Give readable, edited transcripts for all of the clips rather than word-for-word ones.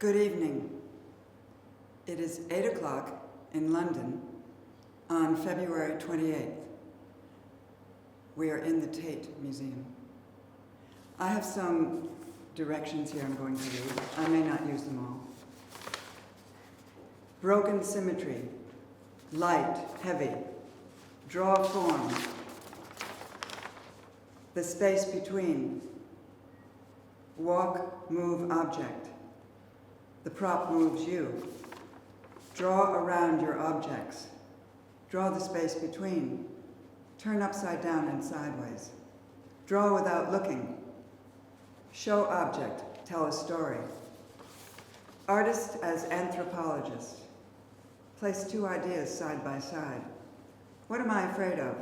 Good evening. It is 8 o'clock in London on February 28th. We are in the Tate Museum. I have some directions here I'm going to read. I may not use them all. Broken symmetry, light, heavy, draw form, the space between, walk, move object. The prop moves you. Draw around your objects. Draw the space between. Turn upside down and sideways. Draw without looking. Show object, tell a story. Artist as anthropologist. Place two ideas side by side. What am I afraid of?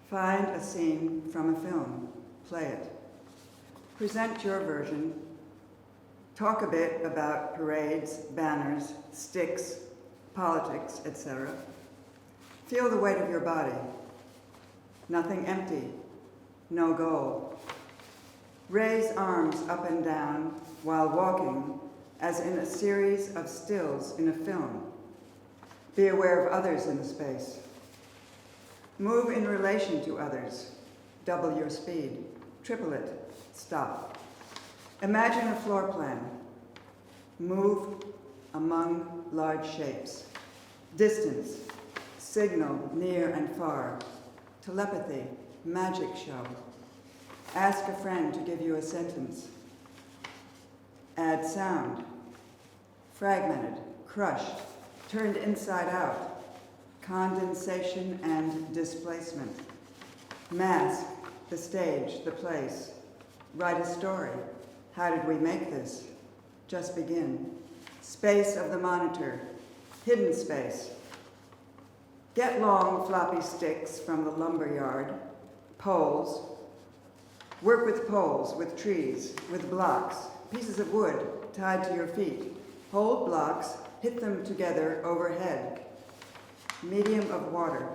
Find a scene from a film. Play it. Present your version. Talk a bit about parades, banners, sticks, politics, etc. Feel the weight of your body. Nothing empty. No goal. Raise arms up and down while walking, as in a series of stills in a film. Be aware of others in the space. Move in relation to others. Double your speed. Triple it. Stop. Imagine a floor plan. Move among large shapes. Distance. Signal near and far. Telepathy. Magic show. Ask a friend to give you a sentence. Add sound. Fragmented, crushed, turned inside out. Condensation and displacement. Mask, the stage, the place. Write a story. How did we make this? Just begin. Space of the monitor. Hidden space. Get long, floppy sticks from the lumberyard. Poles. Work with poles, with trees, with blocks, pieces of wood tied to your feet. Hold blocks, hit them together overhead. Medium of water.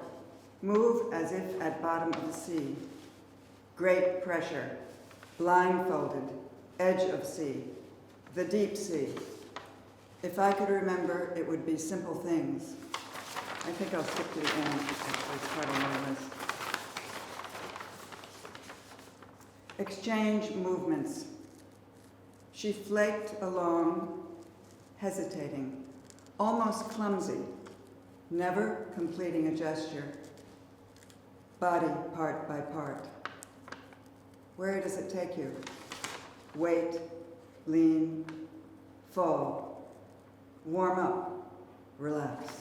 Move as if at bottom of the sea. Great pressure. Blindfolded. Edge of sea. The deep sea. If I could remember, it would be simple things. I think I'll skip to the end. Actually, it's part of my list. Exchange movements. She flaked along, hesitating, almost clumsy, never completing a gesture. Body part by part. Where does it take you? Wait, lean, fall, warm up, relax.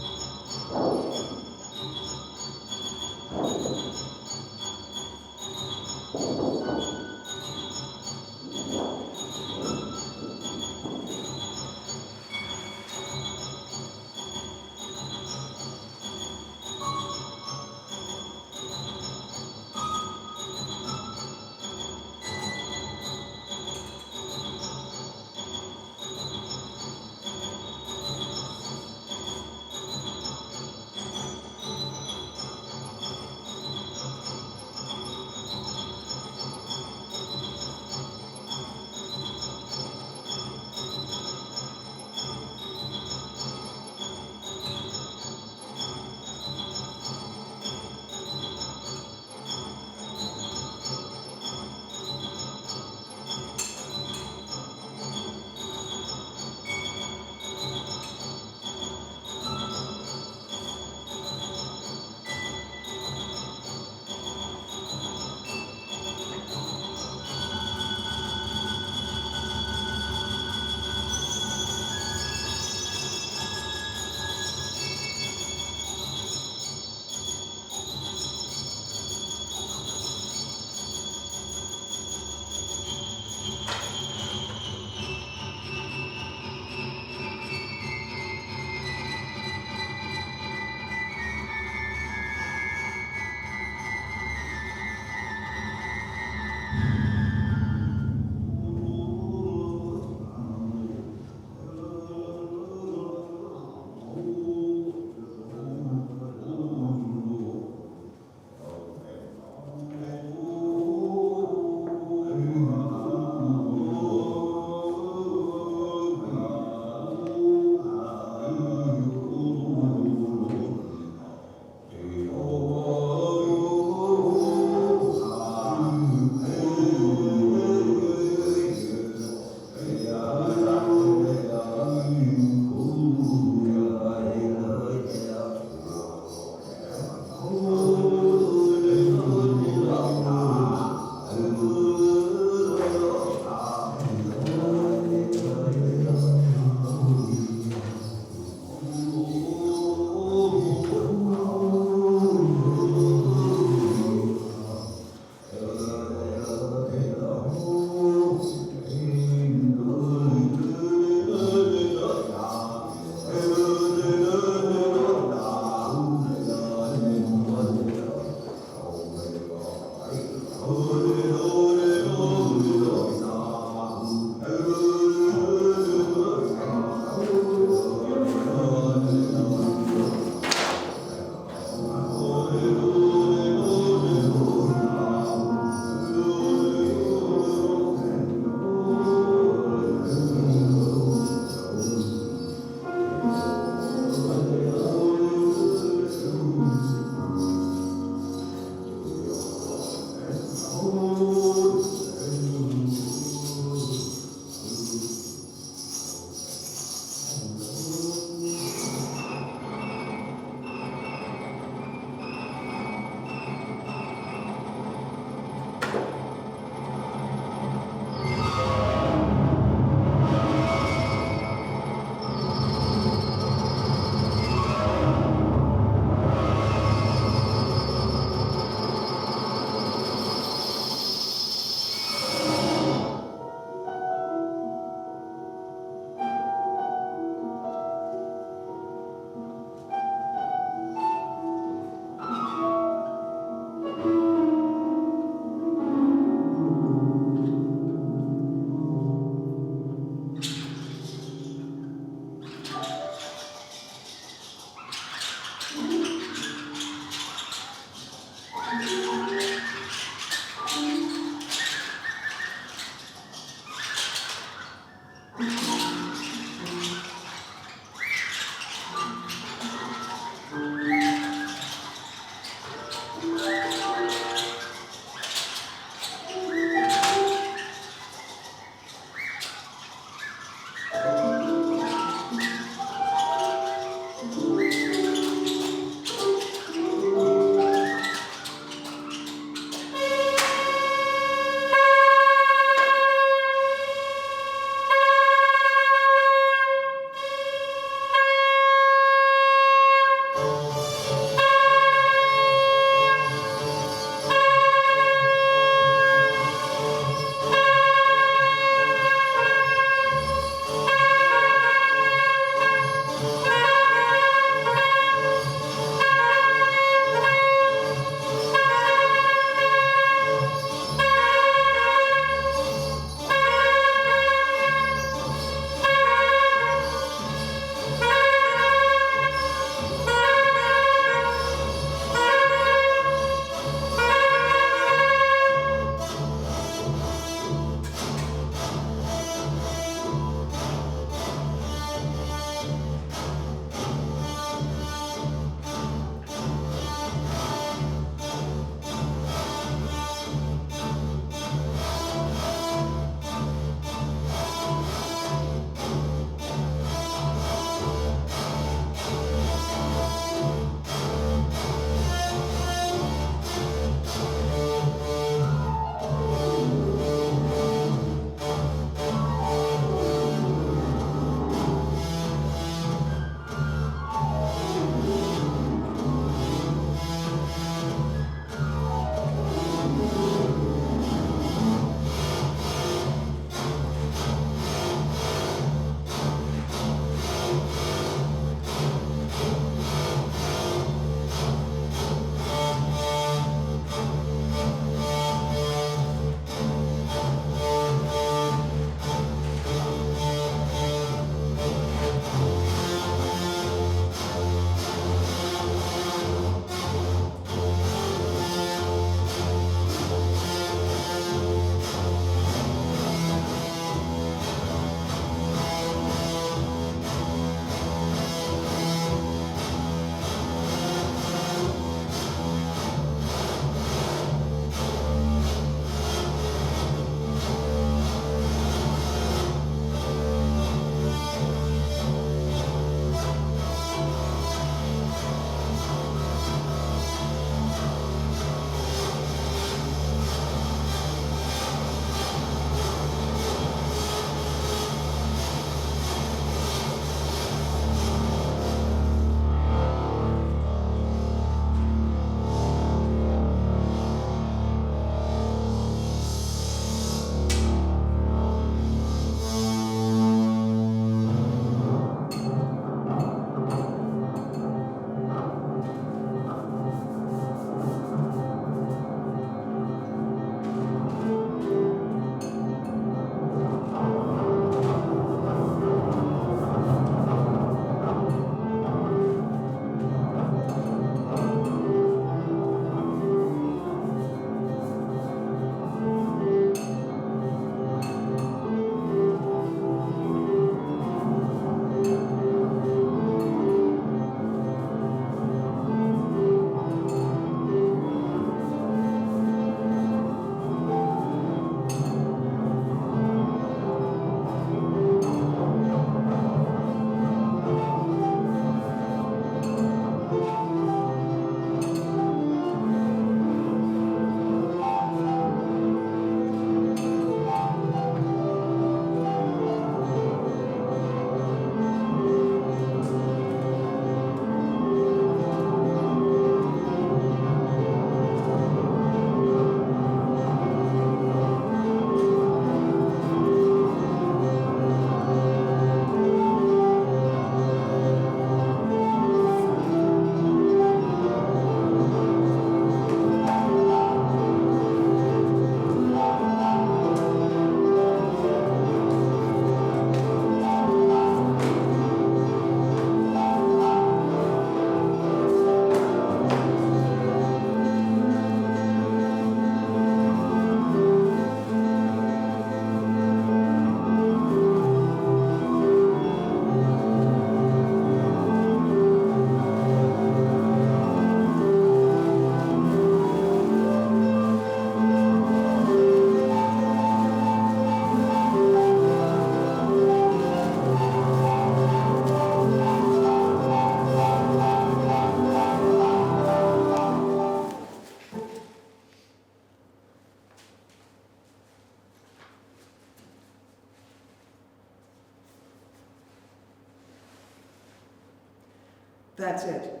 That's it.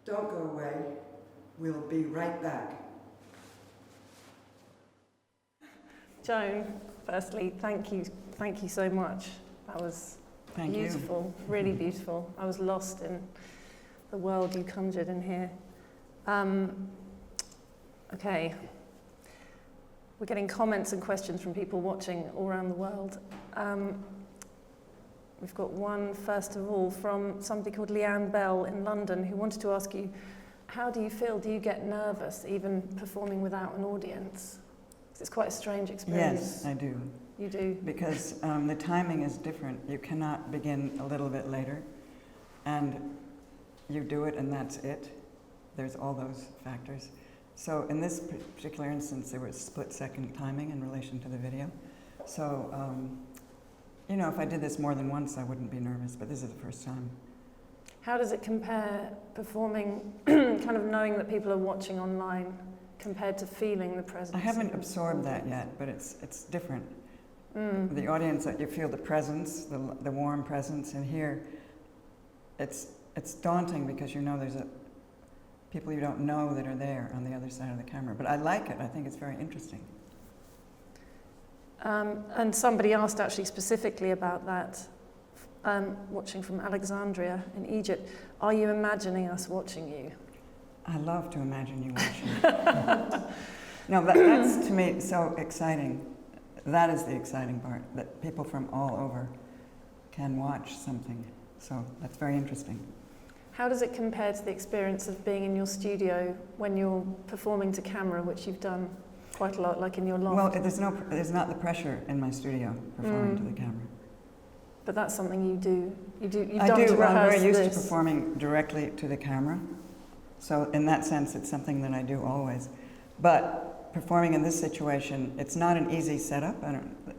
Don't go away. We'll be right back. Joan, firstly, thank you so much. That was beautiful, really beautiful. I was lost in the world you conjured in here. Okay, we're getting comments and questions from people watching all around the world. We've got one, first of all, from somebody called Leanne Bell in London, who wanted to ask you, how do you feel? Do you get nervous even performing without an audience? It's quite a strange experience. Yes, I do. You do? Because the timing is different. You cannot begin a little bit later, and you do it and that's it. There's all those factors. So in this particular instance, there was split-second timing in relation to the video. So, you know, if I did this more than once, I wouldn't be nervous, but this is the first time. How does it compare performing, kind of knowing that people are watching online, compared to feeling the presence? I haven't absorbed that yet, but it's different. The audience, you feel the presence, the warm presence, and here, it's daunting because you know there's people you don't know that are there on the other side of the camera. But I like it. I think it's very interesting. And somebody asked actually specifically about that, watching from Alexandria in Egypt. Are you imagining us watching you? I love to imagine you watching. No, that's to me so exciting. That is the exciting part, that people from all over can watch something. So that's very interesting. How does it compare to the experience of being in your studio when you're performing to camera, which you've done quite a lot, like in your loft? Well, there's not the pressure in my studio performing to the camera. But that's something you do. You've done I do. To rehearse I'm very used this. to performing directly to the camera. So in that sense, it's something that I do always. But performing in this situation, it's not an easy setup.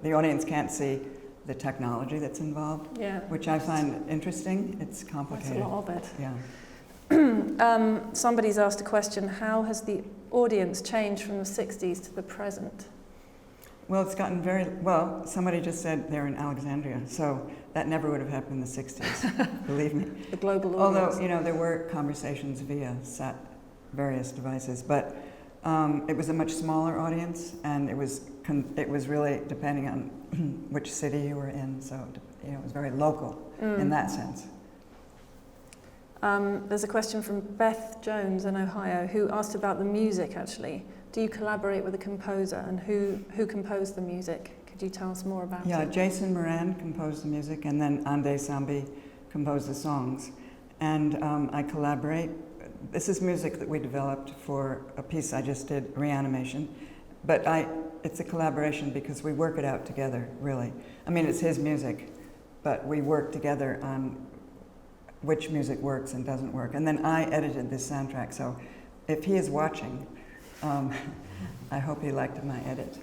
The audience can't see the technology that's involved, which I find interesting. It's complicated. That's a lot of it. Yeah. Somebody's asked a question, how has the audience changed from the 60s to the present? Well, it's gotten well, somebody just said they're in Alexandria, so that never would have happened in the 60s, believe me. The global audience. Although, you know, there were conversations via various devices, but it was a much smaller audience, and it was really depending on which city you were in, so you know, it was very local in that sense. There's a question from Beth Jones in Ohio who asked about the music, actually. Do you collaborate with a composer, and who composed the music? Could you tell us more about it? Yeah, Jason Moran composed the music, and then Ande Sambi composed the songs. And I collaborate. This is music that we developed for a piece I just did, Reanimation. But it's a collaboration because we work it out together, really. I mean, it's his music, but we work together on which music works and doesn't work. And then I edited this soundtrack, so if he is watching, I hope he liked my edit.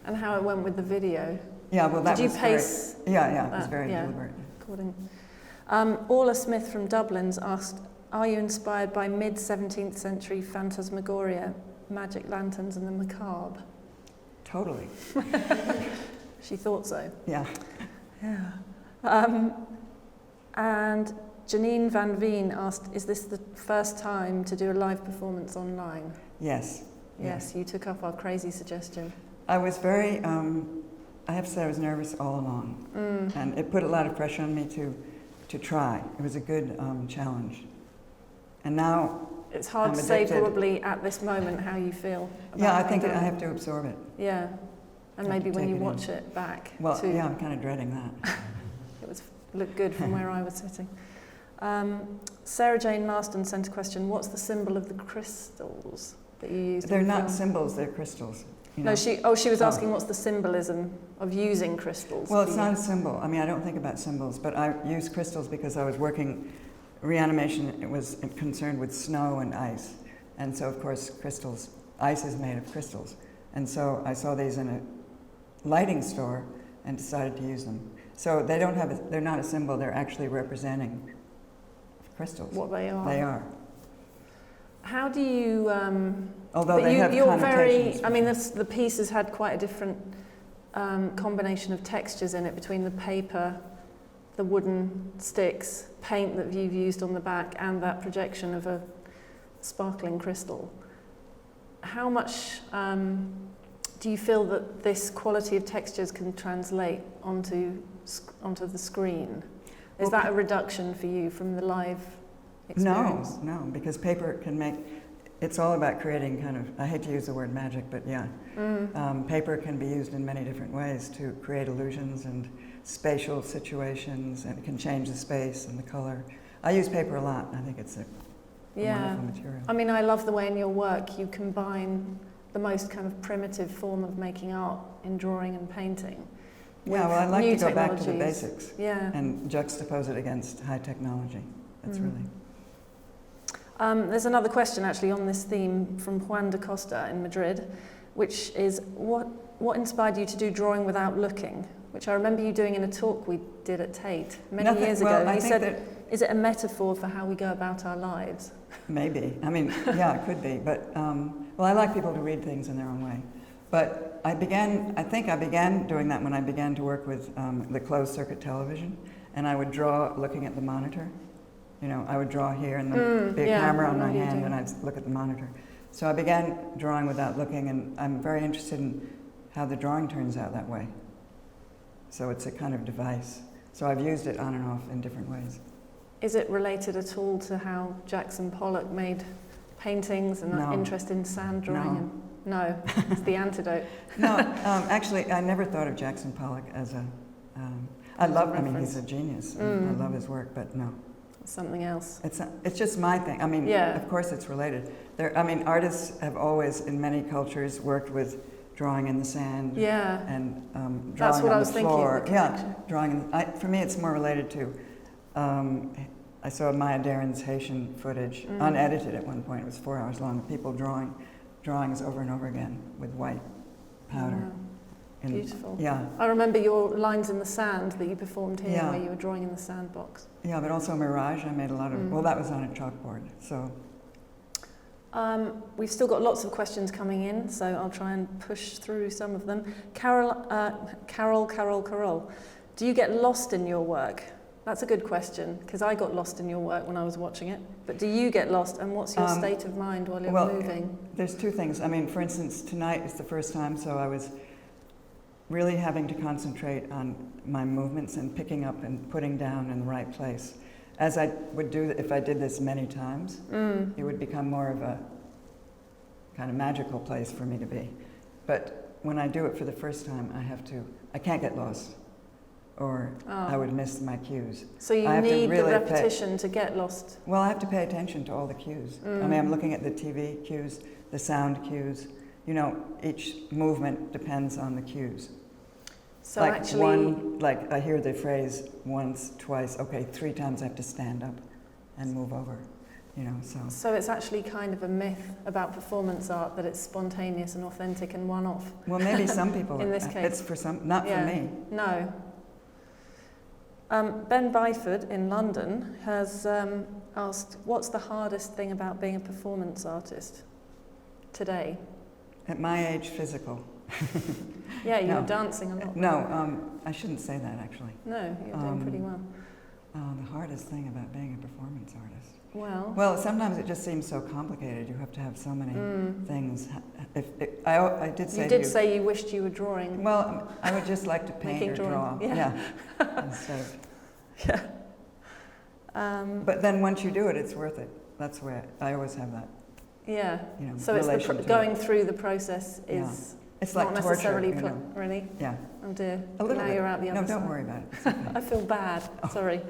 And how it went with the video? Yeah, well, that Did you pace? It was very deliberate. Orla Smith from Dublin's asked, are you inspired by mid-17th century phantasmagoria, magic lanterns and the macabre? Totally. She thought so. Yeah. And Janine Van Veen asked, is this the first time to do a live performance online? Yes. Yes, you took up our crazy suggestion. I was very, I have to say I was nervous all along. And it put a lot of pressure on me to try. It was a good challenge. And now it's hard to say probably at this moment how you feel about I think I have to absorb it. Yeah. And maybe when you watch it back. Well, yeah, I'm kind of dreading that. It looked good from where I was sitting. Sarah Jane Marston sent a question, what's the symbol of the crystals that you used? They're not symbols, they're crystals. You know? No, she was asking what's the symbolism of using crystals? Well, it's not a symbol. I mean, I don't think about symbols, but I use crystals because I was working Reanimation. It was concerned with snow and ice. And so, of course, ice is made of crystals. And so I saw these in a lighting store and decided to use them. So they're not a symbol, they're actually representing crystals. What they are. They are. How do you... Although they have connotations. I mean, the piece has had quite a different combination of textures in it between the paper, the wooden sticks, paint that you've used on the back, and that projection of a sparkling crystal. How much do you feel that this quality of textures can translate onto the screen? Is that a reduction for you from the live experience? No, because paper can make, it's all about creating kind of, I hate to use the word magic, but yeah. Paper can be used in many different ways to create illusions and spatial situations, and it can change the space and the color. I use paper a lot. I think it's a wonderful material. I mean, I love the way in your work you combine the most kind of primitive form of making art in drawing and painting. Yeah, well, I like new to go back to the technologies. basics and juxtapose it against high technology. That's really... there's another question actually on this theme from Juan da Costa in Madrid, which is what inspired you to do drawing without looking? Which I remember you doing in a talk we did at Tate many years ago. Well, you said, is it a metaphor for how we go about our lives? Maybe. I mean, yeah, it could be. But, well, I like people to read things in their own way. But I think I began doing that when I began to work with the closed circuit television. And I would draw looking at the monitor. You know, I would draw here and there'd be a camera on my hand and I'd look at the monitor. So I began drawing without looking, and I'm very interested in how the drawing turns out that way. So it's a kind of device. So I've used it on and off in different ways. Is it related at all to how Jackson Pollock made paintings and that interest in sand drawing? No, it's the antidote. No, actually, I never thought of Jackson Pollock as a... I mean, he's a genius. I love his work, but no. Something else. It's just my thing. I mean, of course it's related. Artists have always, in many cultures, worked with drawing in the sand and drawing on the floor. Drawing. For me, it's more related to. I saw Maya Daren's Haitian footage, unedited at one point. It was 4 hours long. People drawing drawings over and over again with white powder. Wow. Beautiful. Yeah. I remember your lines in the sand that you performed here, where you were drawing in the sandbox. Yeah, but also Mirage. I made a lot of. Well, that was on a chalkboard. So. We've still got lots of questions coming in, so I'll try and push through some of them. Carol. Do you get lost in your work? That's a good question, because I got lost in your work when I was watching it. But do you get lost, and what's your state of mind while you're moving? There's two things. I mean, for instance, tonight is the first time, so I was really having to concentrate on my movements and picking up and putting down in the right place. As I would do if I did this many times, it would become more of a kind of magical place for me to be. But when I do it for the first time, I can't get lost, or I would miss my cues. So you need the repetition to get lost? Well, I have to pay attention to all the cues. I mean, I'm looking at the TV cues, the sound cues. You know, each movement depends on the cues. So like actually, I hear the phrase once, twice, okay, 3 times I have to stand up and move over, you know, so. So it's actually kind of a myth about performance art that it's spontaneous and authentic and one-off. Well, maybe some people. In this case. It's for some, not for me. No. Ben Byford in London has asked, what's the hardest thing about being a performance artist today? At my age, physical. Yeah, you're dancing a lot. No, I shouldn't say that, actually. No, you're doing pretty well. The hardest thing about being a performance artist. Well, sometimes it just seems so complicated. You have to have so many things. I did say you did say you wished you were drawing. Well, I would just like to paint or draw. Yeah. Instead of. Yeah. But then once you do it, it's worth it. That's where I always have that. Yeah. You know, so it's going through the process is. Yeah. It's like not torture, necessarily you know. Really? Yeah. Oh dear. A little now bit. You're out the other side. No, don't worry about it. Okay. I feel bad. Sorry.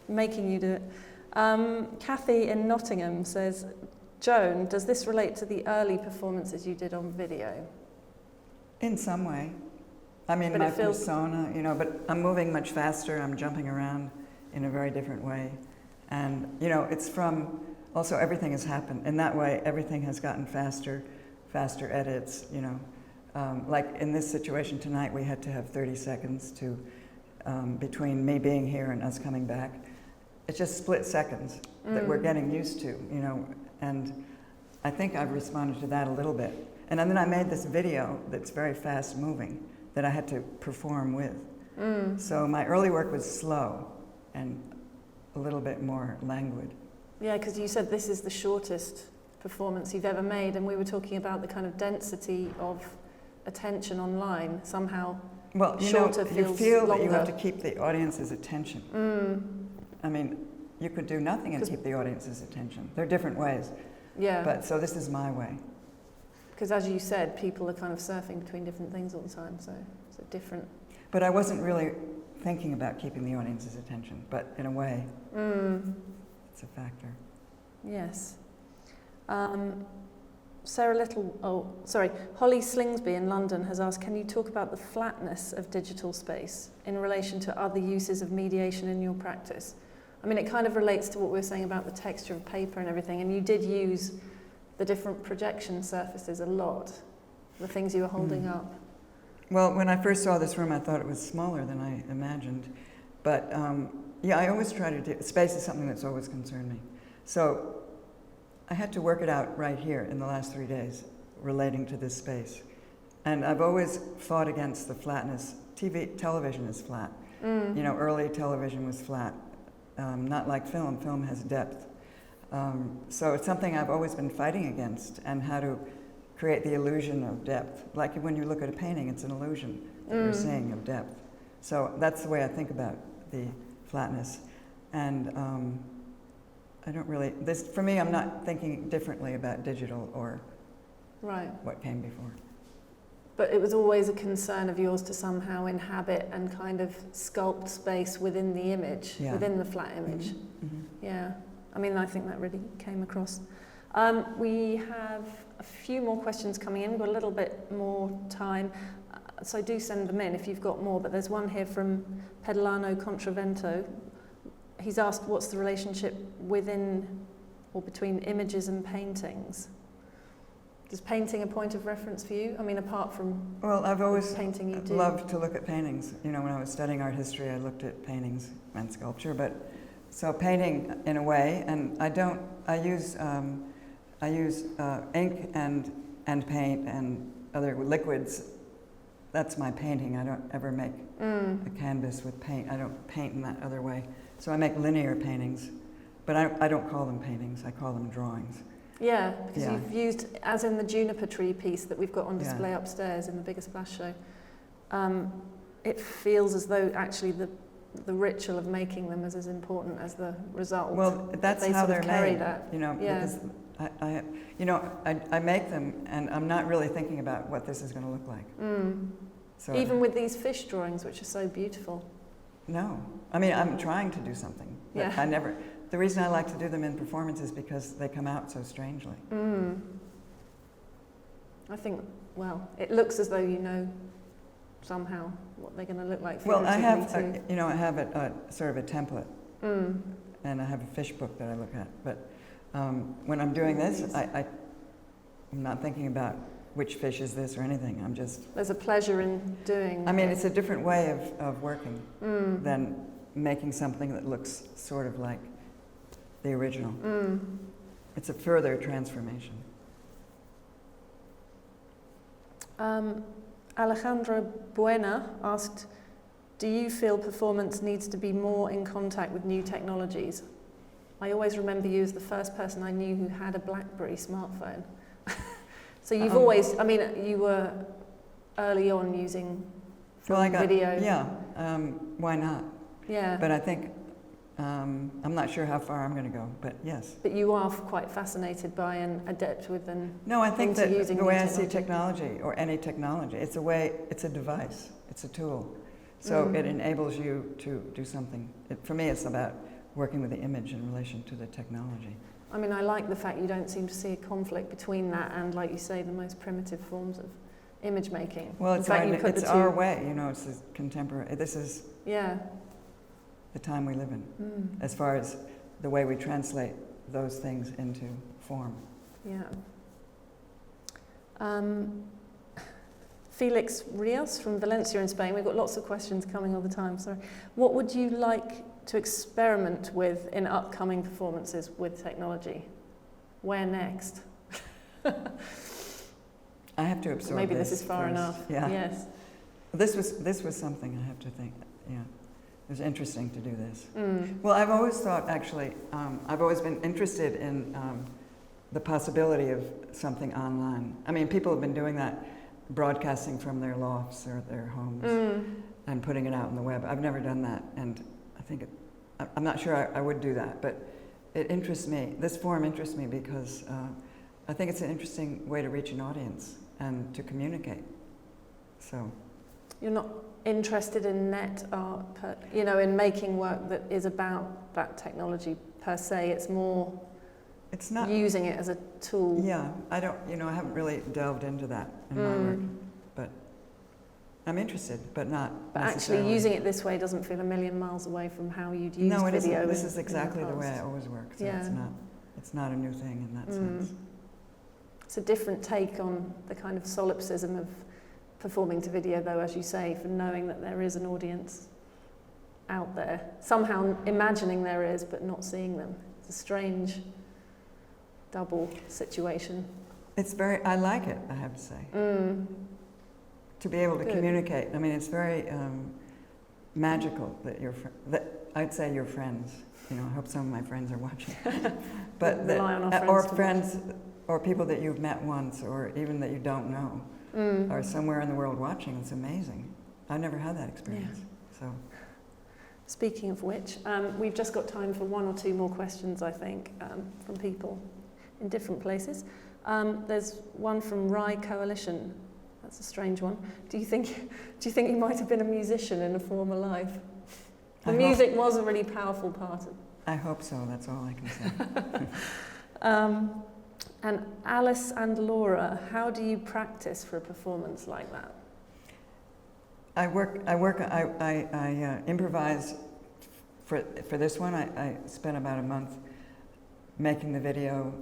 Making you do it. Kathy in Nottingham says, Joan, does this relate to the early performances you did on video? In some way. I mean, my persona, you know, but I'm moving much faster. I'm jumping around in a very different way. And, you know, it's from, also everything has happened. In that way, everything has gotten faster edits, you know. Like in this situation tonight, we had to have 30 seconds to, between me being here and us coming back. It's just split seconds that we're getting used to, you know, and I think I've responded to that a little bit. And then I made this video that's very fast moving that I had to perform with. So my early work was slow, and a little bit more languid. Yeah, because you said this is the shortest performance you've ever made, and we were talking about the kind of density of attention online. Somehow, well, shorter you feels feel longer. that you have to keep the audience's attention. Mm. I mean, you could do nothing and keep the audience's attention. There are different ways. Yeah. But so this is my way. Because as you said, people are kind of surfing between different things all the time, so it's a different... But I wasn't really thinking about keeping the audience's attention, but in a way, it's a factor. Yes. Holly Slingsby in London has asked, can you talk about the flatness of digital space in relation to other uses of mediation in your practice? I mean, it kind of relates to what we were saying about the texture of paper and everything, and you did use the different projection surfaces a lot, the things you were holding up. Well, when I first saw this room, I thought it was smaller than I imagined. But yeah, I always try to do, space is something that's always concerned me. So I had to work it out right here in the last 3 days relating to this space. And I've always fought against the flatness. Television is flat. You know, early television was flat. Not like film. Film has depth. So it's something I've always been fighting against, and how to create the illusion of depth. Like when you look at a painting, it's an illusion that you're seeing of depth. So that's the way I think about the flatness. And I don't really, for me, I'm not thinking differently about digital or what came before. But it was always a concern of yours to somehow inhabit and kind of sculpt space within the image, within the flat image. Yeah, I mean, I think that really came across. We have a few more questions coming in. We've got a little bit more time, so do send them in if you've got more. But there's one here from Pedolano Contravento. He's asked, what's the relationship within or between images and paintings? Is painting a point of reference for you? I mean, apart from I've always painting you do. Loved to look at paintings. You know, when I was studying art history, I looked at paintings and sculpture. But so painting in a way, and I use ink and paint and other liquids. That's my painting. I don't ever make a canvas with paint. I don't paint in that other way. So I make linear paintings, but I don't call them paintings. I call them drawings. Yeah, because you've used, as in the juniper tree piece that we've got on display upstairs in the Bigger Splash show, it feels as though actually the ritual of making them is as important as the result. Well, that's how they're made. That. You know, because I make them, and I'm not really thinking about what this is going to look like. So even with these fish drawings, which are so beautiful. No, I mean, I'm trying to do something. But I never. The reason I like to do them in performance is because they come out so strangely. I think, well, it looks as though you know somehow what they're going to look like. Well, I have, I have a sort of a template, and I have a fish book that I look at. But when I'm doing this, I'm not thinking about which fish is this or anything. I'm just. There's a pleasure in doing. I mean, it's a different way of working than making something that looks sort of like the original. It's a further transformation. Alejandro Buena asked, do you feel performance needs to be more in contact with new technologies? I always remember you as the first person I knew who had a BlackBerry smartphone. So you've always, I mean, you were early on using video. Yeah, why not? Yeah. But I think, I'm not sure how far I'm going to go, but yes. But you are quite fascinated by and adept with and No, I think that the way I see technology. technology, or any technology, it's a device, it's a tool. So it enables you to do something. For me, it's about working with the image in relation to the technology. I mean, I like the fact you don't seem to see a conflict between that and, like you say, the most primitive forms of image making. Well, it's our way, you know, it's contemporary. This is the time we live in, as far as the way we translate those things into form. Yeah. Felix Rios from Valencia in Spain. We've got lots of questions coming all the time, sorry. What would you like to experiment with in upcoming performances with technology? Where next? I have to absorb Maybe this is far first. enough. Yeah. Yes. This was something I have to think, It was interesting to do this. Well, I've always thought, actually, I've always been interested in the possibility of something online. I mean, people have been doing that, broadcasting from their lofts or their homes and putting it out on the web. I've never done that, and I think I'm not sure I would do that, but it interests me. This forum interests me because I think it's an interesting way to reach an audience and to communicate. So, you're not interested in net art, in making work that is about that technology per se. It's more. It's not using it as a tool. Yeah, I don't. I haven't really delved into that in my work, but I'm interested, but not. But actually, using it this way doesn't feel a million miles away from how you'd use video. No, this is exactly the way I always work. So it's not a new thing in that sense. It's a different take on the kind of solipsism of performing to video, though, as you say, for knowing that there is an audience out there, somehow imagining there is, but not seeing them. It's a strange double situation. I like it, I have to say. To be able to communicate. I mean, it's very magical that I'd say you're friends. I hope some of my friends are watching. But friends or people that you've met once, or even that you don't know, are somewhere in the world watching. It's amazing. I've never had that experience. Yeah. So, speaking of which, we've just got time for one or two more questions, I think, from people in different places. There's one from Rye Coalition. That's a strange one. Do you think you might have been a musician in a former life? The music was a really powerful part of. I hope so. That's all I can say. And Alice and Laura, how do you practice for a performance like that? I improvise. For this one, I spent about a month making the video,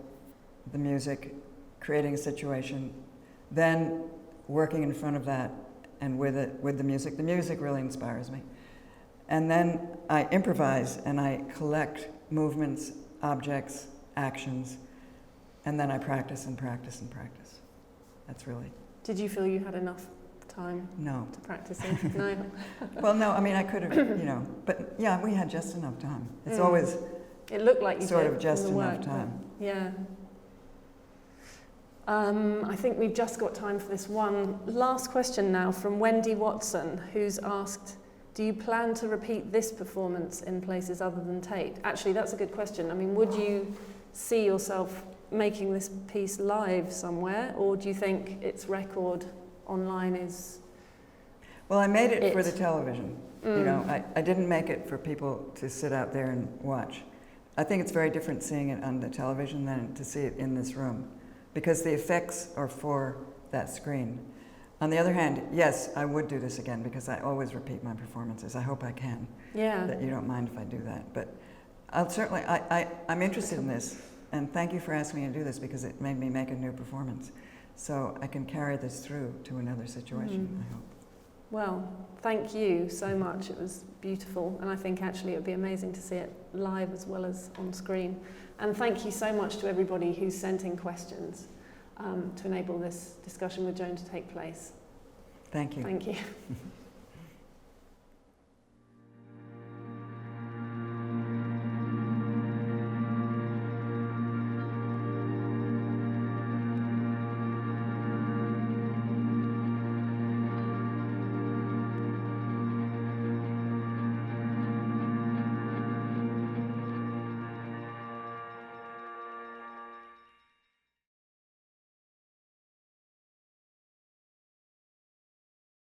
the music, creating a situation, then working in front of that and with the music. The music really inspires me. And then I improvise and I collect movements, objects, actions, and then I practice and practice and practice. That's really. Did you feel you had enough time to practice in? No. Well, no, I mean, I could have, but yeah, we had just enough time. It's always. It looked like you sort did of just in the enough work, time. Yeah. I think we've just got time for this one last question now from Wendy Watson, who's asked, do you plan to repeat this performance in places other than Tate? Actually, that's a good question. I mean, would you see yourself making this piece live somewhere, or do you think its record online is... Well, I made it for the television. I didn't make it for people to sit out there and watch. I think it's very different seeing it on the television than to see it in this room, because the effects are for that screen. On the other hand, yes, I would do this again, because I always repeat my performances. I hope I can. Yeah. That you don't mind if I do that. But I'll certainly, I'm interested in this, and thank you for asking me to do this, because it made me make a new performance. So I can carry this through to another situation, I hope. Well, thank you so much. It was beautiful, and I think actually it would be amazing to see it live as well as on screen. And thank you so much to everybody who sent in questions to enable this discussion with Joan to take place. Thank you. Thank you.